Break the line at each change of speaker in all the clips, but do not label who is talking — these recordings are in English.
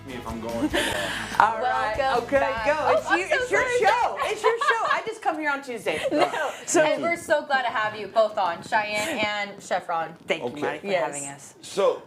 me if I'm going too long.
All right.
Welcome
Okay,
back.
go.
Oh, I'm
It's
so
your
sorry.
show. It's your show. I just come here on Tuesday.
No.
So-
And we're so glad to have you both on, Cheyenne and Chef Ron.
Thank you,
Okay.
Marty, for
Yes.
having us.
So,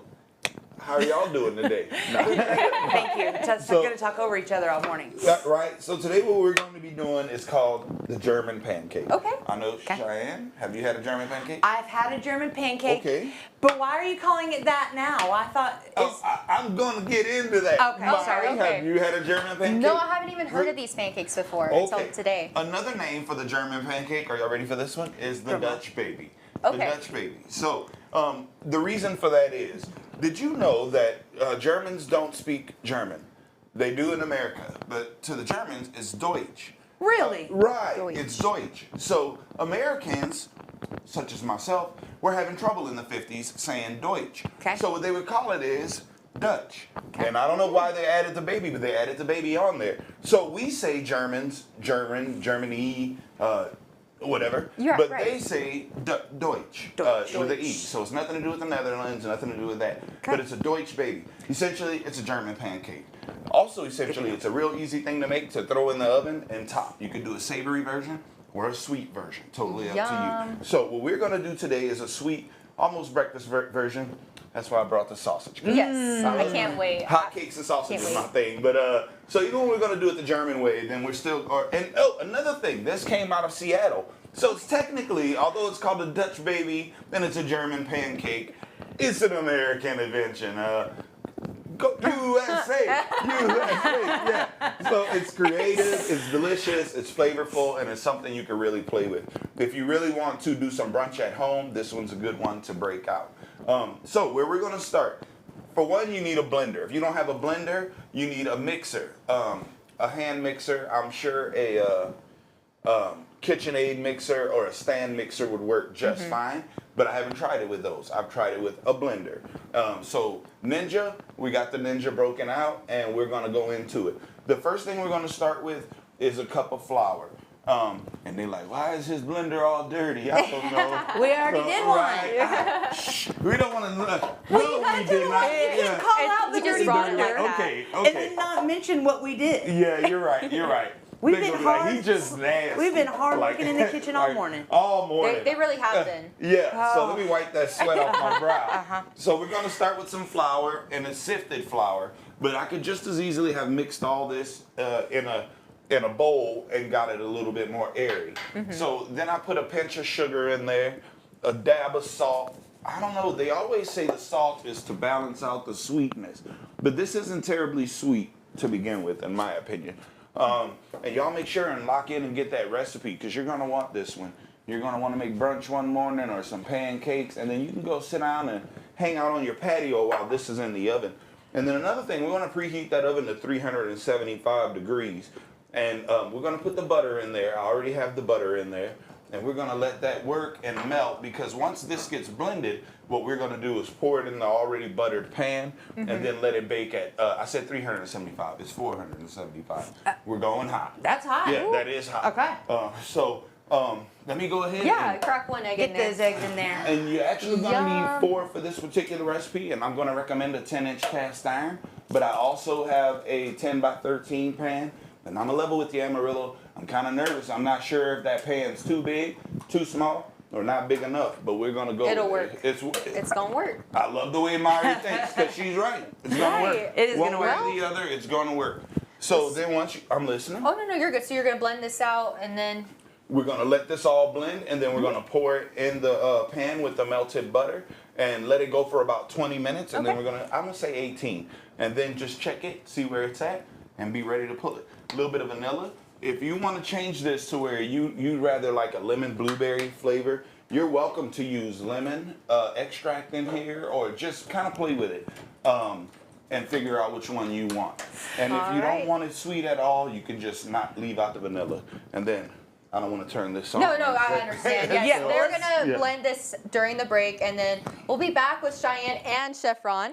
how are y'all doing today? No.
Thank you. We're
So-
going to talk over each other all morning.
Right. So today what we're going to be doing is called the German pancake.
Okay.
I know,
Okay.
Cheyenne, have you had a German pancake?
I've had a German pancake.
Okay.
But why are you calling it that now? I thought it's...
I'm going to get into that.
Okay,
Mari,
sorry.
Okay.
Have you had a German pancake?
No, I haven't even heard of these pancakes before until today.
Another name for the German pancake, are y'all ready for this one? Is the Dutch baby.
Okay.
The Dutch baby. So, the reason for that is, did you know that Germans don't speak German? They do in America, but to the Germans, it's Deutsch.
Really?
Right,
Deutsch.
it's Deutsch. So, Americans, such as myself, were having trouble in the 50s saying Deutsch.
Okay.
So what they would call it is Dutch.
Okay.
And I don't know why they added the baby, but they added the baby on there. So we say Germans, German, Germany, whatever.
You're
but
right.
they say Deutsch,
Deutsch.
with an E. So it's nothing to do with the Netherlands, nothing to do with that.
Okay.
But it's a Deutsch baby. Essentially, it's a German pancake. Also, essentially, it's a real easy thing to make, to throw in the oven and top. You could do a savory version or a sweet version. Totally up to
Yum.
you. So what we're going to do today is a sweet, almost breakfast version. That's why I brought the sausage.
Yes, I can't wait.
Hot cakes and sausage
Can't
is my
wait.
thing. But so even when we're gonna do it the German way, then we're still another thing. This came out of Seattle. So it's technically, although it's called a Dutch baby and it's a German pancake, it's an American invention. Go USA! USA! Yeah. So it's creative, it's delicious, it's flavorful, and it's something you can really play with. If you really want to do some brunch at home, this one's a good one to break out. So where we're gonna start. For one, you need a blender. If you don't have a blender, you need a mixer, a hand mixer. I'm sure a KitchenAid mixer or a stand mixer would work just fine, but I haven't tried it with those. I've tried it with a blender. So Ninja, we got the Ninja broken out, and we're gonna go into it. The first thing we're gonna start with is a cup of flour. And they're like, why is his blender all dirty? I don't know.
We already did one.
Shh, we don't want to know.
Well, you gotta
did
do
not.
it. You can call out the
we just
dirty
brought it like
blender
that.
Okay,
and then not mention what we did.
Yeah, you're right. You're right.
We've
They
been
gonna be like,
hard-
he just nasty.
we've been hard working in the kitchen all morning.
All morning.
They really have been.
Yeah, so
Oh.
let me wipe that sweat off my brow.
Uh-huh.
So we're gonna start with some flour and a sifted flour, but I could just as easily have mixed all this in a bowl and got it a little bit more airy. So then I put a pinch of sugar in there, a dab of salt. I don't know, they always say the salt is to balance out the sweetness, but this isn't terribly sweet to begin with, in my opinion. And y'all make sure and lock in and get that recipe, because you're gonna want this one. You're gonna wanna make brunch one morning or some pancakes, and then you can go sit down and hang out on your patio while this is in the oven. And then another thing, we're gonna preheat that oven to 375 degrees. And we're gonna put the butter in there. I already have the butter in there. And we're gonna let that work and melt, because once this gets blended, what we're gonna do is pour it in the already buttered pan and then let it bake at, I said 375, it's 475. We're going hot.
That's hot.
Yeah, that is hot.
Okay.
So let me go ahead
Yeah,
and,
crack one egg
Get
in there.
those eggs in there.
and you're actually gonna
Yum.
need 4 for this particular recipe, and I'm gonna recommend a 10-inch cast iron, but I also have a 10 by 13 pan. And I'm a level with the Amarillo. I'm kind of nervous. I'm not sure if that pan's too big, too small, or not big enough. But we're gonna go.
It'll
with
work.
it.
It's gonna work.
I love the way Mari thinks, because she's right. It's gonna work.
Right.
It is
One
gonna
way
work.
or the other, it's gonna work. So then once I'm listening.
Oh no, you're good. So you're gonna blend this out and then
We're gonna let this all blend, and then we're gonna pour it in the pan with the melted butter and let it go for about 20 minutes, and then
Okay.
I'm gonna say 18, and then just check it, see where it's at, and be ready to pull it. A little bit of vanilla. If you want to change this to where you'd rather like a lemon blueberry flavor, you're welcome to use lemon extract in here, or just kind of play with it. And figure out which one you want. And if you don't want it sweet at all, you can just not leave out the vanilla. And then I don't want to turn this on.
no, I understand. Yes,
Yeah,
they're
let's-
gonna
Yeah.
blend this during the break, and then we'll be back with Cheyenne and Chef Ron.